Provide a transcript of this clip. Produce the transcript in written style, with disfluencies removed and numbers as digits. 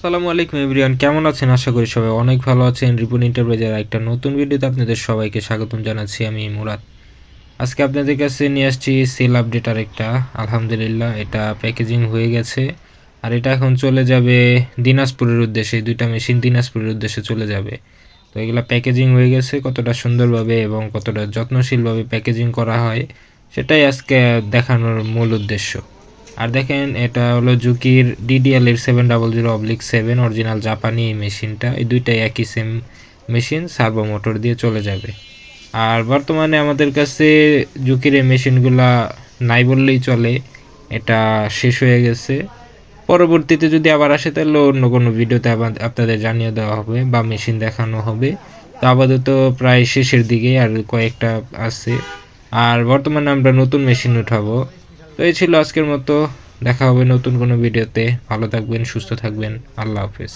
আসসালামু আলাইকুম এভরিওয়ান, কেমন আছেন? আশা করি সবাই অনেক ভালো আছেন। রিপন এন্টারপ্রাইজের একটা নতুন ভিডিওতে আপনাদের সবাইকে স্বাগতম জানাচ্ছি। আমি মুরাদ। আজকে আপনাদের কাছে নিয়ে আসছি সেল আপডেট একটা। আলহামদুলিল্লাহ, এটা প্যাকেজিং হয়ে গেছে আর এটা এখন চলে যাবে দিনাজপুরের উদ্দেশ্যে। দুইটা মেশিন দিনাজপুরের উদ্দেশ্যে চলে যাবে। তো এগুলা প্যাকেজিং হয়ে গেছে, কতটা সুন্দরভাবে এবং কতটা যত্নশীলভাবে প্যাকেজিং করা হয় সেটাই আজকে দেখানোর মূল উদ্দেশ্য। আর দেখেন, এটা হলো জুকির DDL এর 700/7 অরিজিনাল জাপানি এই মেশিনটা। এই দুইটাই একই সেম মেশিন, সার্ভো মোটর দিয়ে চলে যাবে। আর বর্তমানে আমাদের কাছে জুকির এই মেশিনগুলা নাই বললেই চলে, এটা শেষ হয়ে গেছে। পরবর্তীতে যদি আবার আসে তাহলে অন্য কোনো ভিডিওতে আপনাদের জানিয়ে দেওয়া হবে বা মেশিন দেখানো হবে। তো আপাতত প্রায় শেষের দিকে আর কয়েকটা আছে। আর বর্তমানে আমরা নতুন মেশিন উঠাবো। তো এই ছিল আজকের মতো। দেখা হবে নতুন কোনো ভিডিওতে। ভালো থাকবেন, সুস্থ থাকবেন। আল্লাহ হাফেজ।